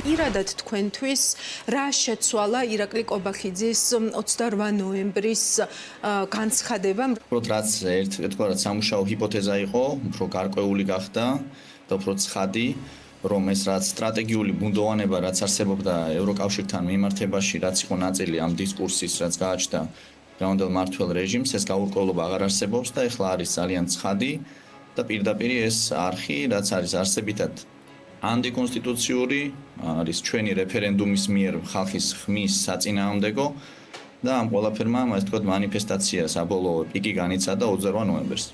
პირადად თქვენთვის რა შეცვალა ირაკლი კობახიძის 28 ნოემბრის განცხადება? უბრალოდ რაც ერთგვარად სამუშაო ჰიპოთეზა იყო, უფრო გარკვეული გახდა და უფრო ცხადი, რომ ეს რაც სტრატეგიული ბუნდოვანება, რაც არსებობდა ევროკავშირთან მიმართებაში, რაც იყო ნაწილი ამ დისკურსის, რაც გააჩნდა დღევანდელ მმართველ რეჟიმს, ეს გაურკვევლობა აღარ არსებობს და ეხლა არის ძალიან ცხადი და პირდაპირ ეს არხი, რაც არის არსებითად ანტიკონსტიტუციური, არის ჩვენი რეფერენდუმის მიერ ხალხის ხმის საწინააღმდეგო და ამ ყველაფერმა, ასე ვთქვათ, მანიფესტაცია საბოლოო პიკი განიცადა 28 ნოემბერს.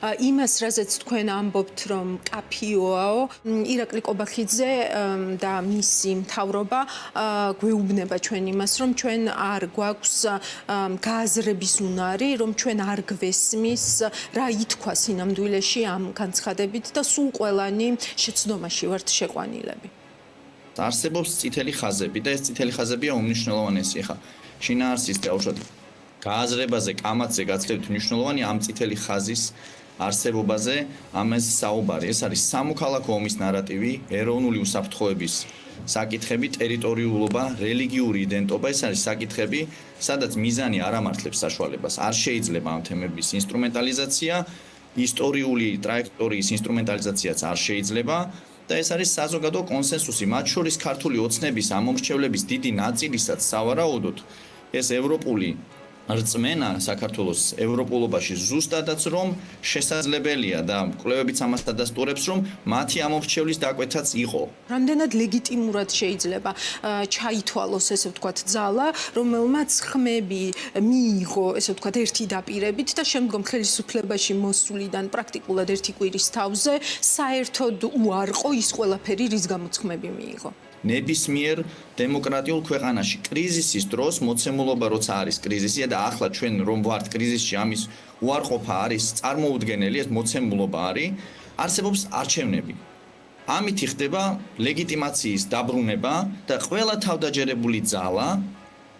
იმას, რაზეც თქვენ ამბობთ, რომ კაფიოაო, ირაკლი კობახიძე და მისი მთავრობა გვეუბნება ჩვენ იმას, რომ ჩვენ არ გვაქვს გააზრების უნარი, რომ ჩვენ არ გვესმის, რა ითქვა სინამდვილეში ამ განცხადებით და სულ ყველანი შეცდომაში ვართ შეყვანილები. არსებობს წითელი ხაზები და ეს წითელი ხაზებია უმნიშვნელოვანესი. ახლა შინაარსის დაუშვათ გააზრებაზე, კამათზე გაცილებით მნიშვნელოვანი ამ წითელი ხაზის არსებობაზე ამას საუბარი. ეს არის სამოქალაქო ომის ნარატივი, ეროვნული უსაფრთხოების საკითხები, ტერიტორიულობა, რელიგიური იდენტობა, ეს არის საკითხები, სადაც მიზანი არ ამართლებს საშუალებას. არ შეიძლება ამ თემების ინსტრუმენტალიზაცია, ისტორიული ტრაექტორიის ინსტრუმენტალიზაციაც არ შეიძლება და ეს არის საზოგადო კონსენსუსი, მათ შორის ქართული ოცნების ამომრჩევლების დიდი ნაწილისაც სავარაუდოდ ეს ევროპული რწმენა საქართველოს ევროპულობაში ზუსტადაც რომ შესაძლებელია და კვლევებიც ამას დადასტურებს რომ მათი ამომრჩევლის დაკვეთაც იყო. რამდენად ლეგიტიმურად შეიძლება ჩაითვალოს ესე ვთქვათ ძალა, რომელმაც ხმები მიიღო ესე ვთქვათ ერთი დაპირებით და შემდგომ ხელისუფლებაში მოსვლიდან პრაქტიკულად ერთი კვირის თავზე საერთოდ უარყო ის ყველაფერი, რის გამოც ხმები მიიღო. ნებისმიერ დემოკრატიულ ქვეყანაში კრიზისის დროს მოცემულობა როცა არის კრიზისი და ახლა ჩვენ რომ ვართ კრიზისში ამის უარყოფა არის წარმოუდგენელი, ეს მოცემულობა არის, არსებობს არჩევნები. ამით ხდება ლეგიტიმაციის დაბრუნება და ყველა თავდაჯერებული ძალა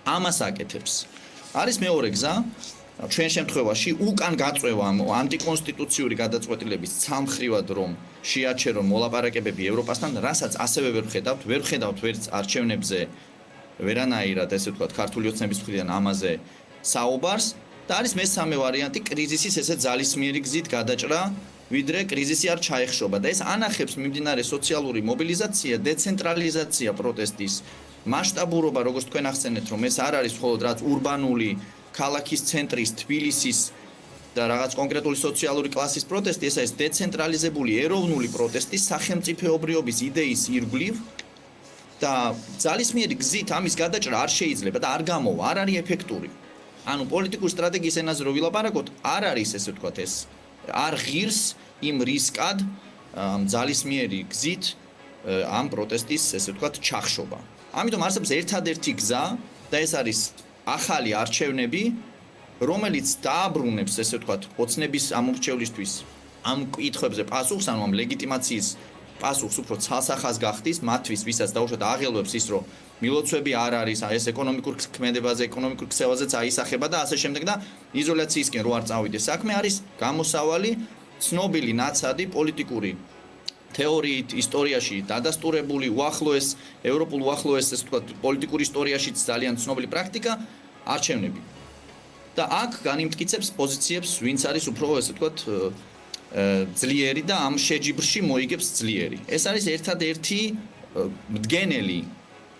ამას აკეთებს. არის მეორე გზა, ჩვენ შემთხვევაში უკან გაწევა ანტიკონსტიტუციური გადაწყვეტილების ცალმხრივად რომ შეაჩერო მოლაპარაკებები ევროპასთან, რასაც ასევე ვერ ხედავთ ვერც არჩევნებზე ვერანაირად, ესე ვთქვათ, ქართული ოცნების მხრიდან ამაზე საუბარს და არის მესამე ვარიანტი კრიზისის ესე ძალისმიერი გზით გადაჭრა, ვიდრე კრიზისი არ ჩაეხშობა და ეს ანახებს მიმდინარე სოციალური მობილიზაცია, დეცენტრალიზაცია პროტესტის მასშტაბურობა, როგორც თქვენ ახსენეთ, რომ ეს არ არის მხოლოდ რაც ურბანული ქალაქის ცენტრის, თბილისის და რაღაც კონკრეტული სოციალური კლასის პროტესტი, ეს არის დეცენტრალიზებული ეროვნული პროტესტი სახელმწიფოებრიობის იდეის ირგვლივ და ძალისმიერი გზით ამის გადაჭრა არ შეიძლება და არ გამოვა, არ არის ეფექტური. ანუ პოლიტიკური სტრატეგიის ენაზე რო ვილაპარაკოთ, არ არის ესე ვთქვათ ეს არ ღირს იმ რისკად ძალისმიერი გზით ამ პროტესტის ესე ვთქვათ ჩახშობა. ამიტომ არსებობს ერთადერთი გზა და ეს არის ახალი არჩევნები, რომელიც დააბრუნებს ესე ვთქვათ ოცნების ამომრჩევლისთვის ამ კითხვებზე პასუხს, ანუ ამ ლეგიტიმაციის პასუხს უფრო ცალსახას გახდის მათთვის, ვისაც დაუშვათ აღელვებს ის, რომ მილოცვები არ არის, ეს ეკონომიკურ ქმედებაზე, ეკონომიკურ ქცევაზეც აისახება და ასე შემდეგ და იზოლაციისკენ რო არ წავიდეს საქმე, არის გამოსავალი ცნობილი ნაცადი პოლიტიკური თეორიით ისტორიაში დადასტურებული უახლოეს ევროპულ უახლოეს ესე ვთქვათ პოლიტიკური ისტორიაშიც ძალიან ცნობილი პრაქტიკა არჩევნები. და აქ განიმტკიცებს პოზიციებს, ვინც არის უფრო ესე ვთქვათ ძლიერი და ამ შეჯიბრში მოიგებს ძლიერი. ეს არის ერთადერთი მდგენელი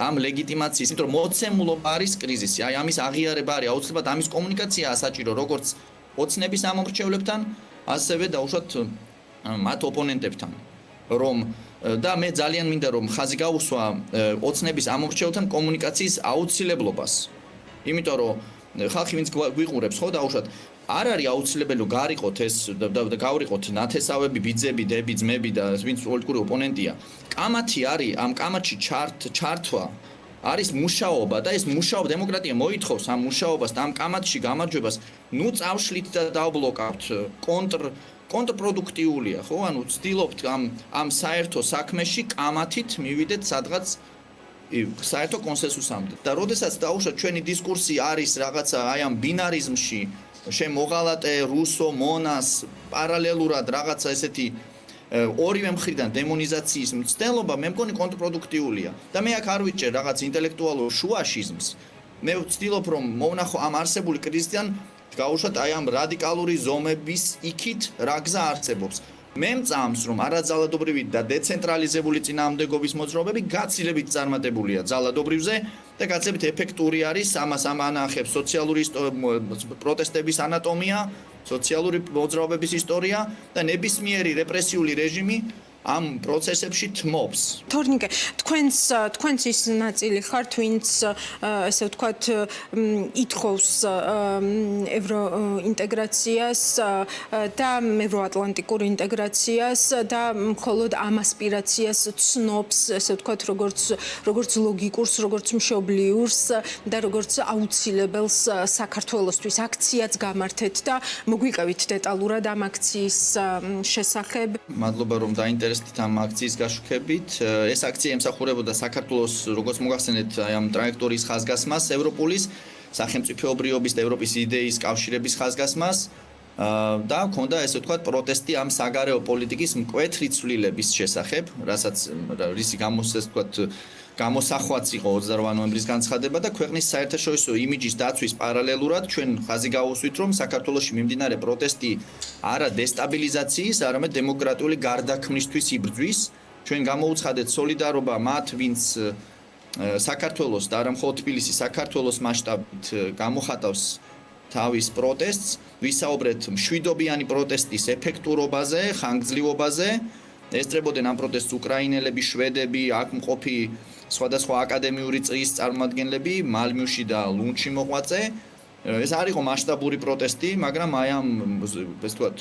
ამ ლეგიტიმაციის, იმიტომ რომ მოცემულობა არის კრიზისი. აი ამის აღიარება არის აუცილებლად ამის კომუნიკაციაა საჭირო როგორც ოცნების ამომრჩევლებთან, ასევე დაუშვათ მათ ოპონენტებთან. რომ და მე ძალიან მინდა რომ ხაზი გავუსვა ოცნების ამომრჩევლთან კომუნიკაციის აუცილებლობას. იმიტომ რომ ხალხი ვინც გვიყურებს ხო დაუშვათ არ არის აუცილებელი გარიყოთ ეს და გავრიყოთ ნათესავები, ბიძები, დები, ძმები და ვინც პოლიტიკური ოპონენტია. კამათი არის ამ კამათში ჩართვა არის მუშაობა და ეს მუშაობა დემოკრატია მოითხოვს ამ მუშაობას და ამ კამათში გამარჯვებას ნუ წავშლით და დავბლოკავთ კონტრპროდუქტიულია, ხო? ანუ ვცდილობთ ამ საერთო საქმეში კამათით მივიდეთ სადღაც საერთო კონსენსუსამდე. და როდესაც დაუშვათ ჩვენი დისკურსი არის რაღაცა აი ამ ბინარიზმში, შემოღალატე, რუსო, მონას, პარალელურად რაღაცა ესეთი ორივე მხრიდან დემონიზაციის მცდელობა მე მგონი კონტრპროდუქტიულია და მე აქ არ ვიჭერ რაღაც ინტელექტუალურ შუაშიზმს მე ვცდილობ რომ მოვნახო ამ არსებული კრიზისიდან გავუშვათ აი ამ რადიკალური ზომების იქით რა გზა არსებობს მე მწამს რომ არაძალადობრივი და დეცენტრალიზებული წინააღმდეგობის მოძრაობები გაცილებით წარმატებულია ძალადობრივზე და გაცილებით ეფექტური არის ამას ამანახებს სოციალური პროტესტების ანატომია სოციალური მოძრაობების ისტორია და ნებისმიერი რეპრესიული რეჟიმი ამ პროცესებში თმობს. თორნიკე, თქვენც ის ნაწილი ხართ, ვინც ესე ვთქვათ, ითხოვს ევროინტეგრაციას და ევროატლანტიკურ ინტეგრაციას და მხოლოდ ამ ასპირაციას ცნობს, ესე ვთქვათ, როგორც ლოგიკურს, როგორც მშობლიურს და როგორც აუცილებელს საქართველოსთვის აქციაც გამართეთ და მოგვიყევით დეტალურად ამ აქციის შესახებ. მადლობა რომ დაინტერესდით ამ აქციის გაშუქებით. ეს აქცია ემსახურებოდა საქართველოს როგორც მოგახსენეთ აი ამ ტრაექტორიის ხაზგასმას ევროპულის სახელმწიფოებრიობის და ევროპის იდეის კავშირების ხაზგასმას და ჰქონდა ესე ვთქვათ პროტესტი ამ საგარეო პოლიტიკის მკვეთრი ცვლილების შესახებ, რისი გამოსახვაც იყო 28 ნოემბრის განცხადება და ქვეყნის საერთაშორისო იმიჯის დაცვის პარალელურად ჩვენ ხაზი გავუსვით რომ საქართველოში მიმდინარე პროტესტი არა დესტაბილიზაციის, არამედ დემოკრატიული გარდაქმნისთვის იბრძვის. ჩვენ გამოუცხადეთ სოლიდარობა მათ, ვინც საქართველოს და არა მხოლოდ თბილისის საქართველოს მასშტაბით გამოხატავს თავის პროტესტს, ვისაუბრეთ მშვიდობიანი პროტესტის ეფექტურობაზე, ხანგრძლივობაზე. ესწრებოდნენ ამ პროტესტს უკრაინელები, შვედები, აქ მყოფი სხვადასხვა აკადემიური წრის წარმომადგენლები, მალმიუში და ლუნჩი მოღვაწე. ეს არ იყო მასშტაბური პროტესტი, მაგრამ აი ამ ესე ვთქვათ,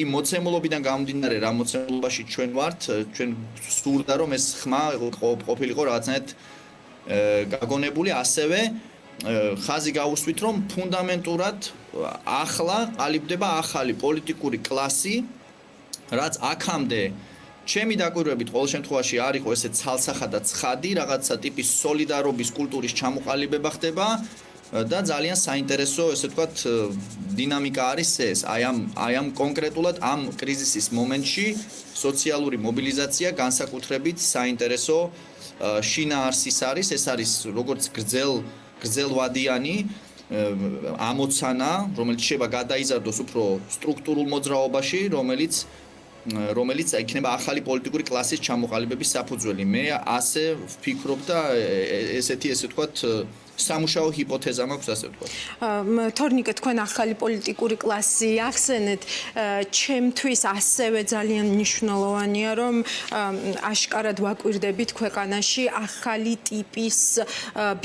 იმ მოცემულობიდან გამომდინარე, რა მოცემულობაში ჩვენ ვართ, ჩვენ სურდა რომ ეს ხმა ყოფილიყო რაღაცნაირად გაგონებული, ასევე ხაზი გავუსვით რომ ფუნდამენტურად ახლა ყალიბდება ახალი პოლიტიკური კლასი, რაც აქამდე ჩემი დაკვირვებით ყოველ შემთხვევაში არ იყო ესე ცალსახა და ცხადი, რაღაცა ტიპის სოლიდარობის კულტურის ჩამოყალიბება ხდება და ძალიან საინტერესო, ესე ვთქვათ, დინამიკა არის ეს. აი ამ კონკრეტულად ამ კრიზისის მომენტში სოციალური მობილიზაცია განსაკუთრებით საინტერესო შინაარსის არის, ეს არის როგორც გრძელვადიანი ამოცანა, რომელიც შეიძლება გადაიზარდოს უფრო სტრუქტურულ მოძრაობაში, რომელიც იქნება ახალი პოლიტიკური კლასის ჩამოყალიბების საფუძველი. მე ასე ვფიქრობ და ესეთი ესე ვთქვათ სამუშაო ჰიპოთეზა მაქვს ასე ვთქვათ. თორნიკე, თქვენ ახალი პოლიტიკური კლასი ახსენეთ, ჩემთვის ასევე ძალიან მნიშვნელოვანია, რომ აშკარად ვაკვირდებით ქვეყანაში ახალი ტიპის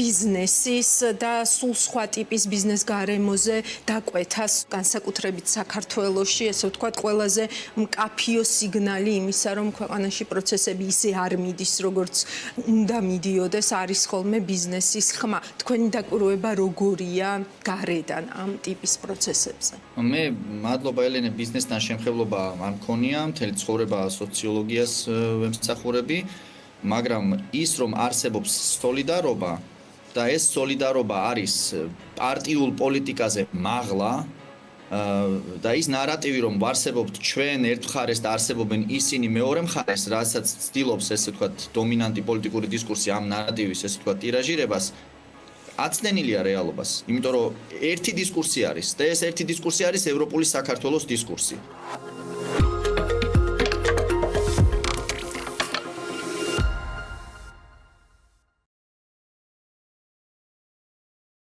ბიზნესის და სულ სხვა ტიპის ბიზნეს გარემოზე დაკვეთას, განსაკუთრებით საქართველოში, ესე ვთქვათ, ყველაზე მკაფიო სიგნალი იმისა, რომ ქვეყანაში პროცესები ისე არ მიდის, როგორც უნდა მიდიოდეს, არის ხოლმე ბიზნესის ხმა. თქვენი დაკვირვება როგორია გარედან ამ ტიპის პროცესებზე? მე მადლობა ელენე ბიზნესთან შემხებლობა არ მქონია, მთელი ცხოვრება სოციოლოგიას ვემსახურები, მაგრამ ის რომ არსებობს სოლიდარობა და ეს სოლიდარობა არის პარტიულ პოლიტიკაზე მაღლა და ის ნარატივი რომ ვარსებობთ ჩვენ ერთ მხარეს და არსებობენ ისინი მეორე მხარეს, რასაც ცდილობს ესე ვთქვათ დომინანტი პოლიტიკური დისკურსი ამ ნარატივის ესე ვთქვათ ტირაჟირებას აცდენილია რეალობას, იმიტომ რომ ერთი დისკურსი არის და ეს ერთი დისკურსი არის ევროპული საქართველოს დისკურსი.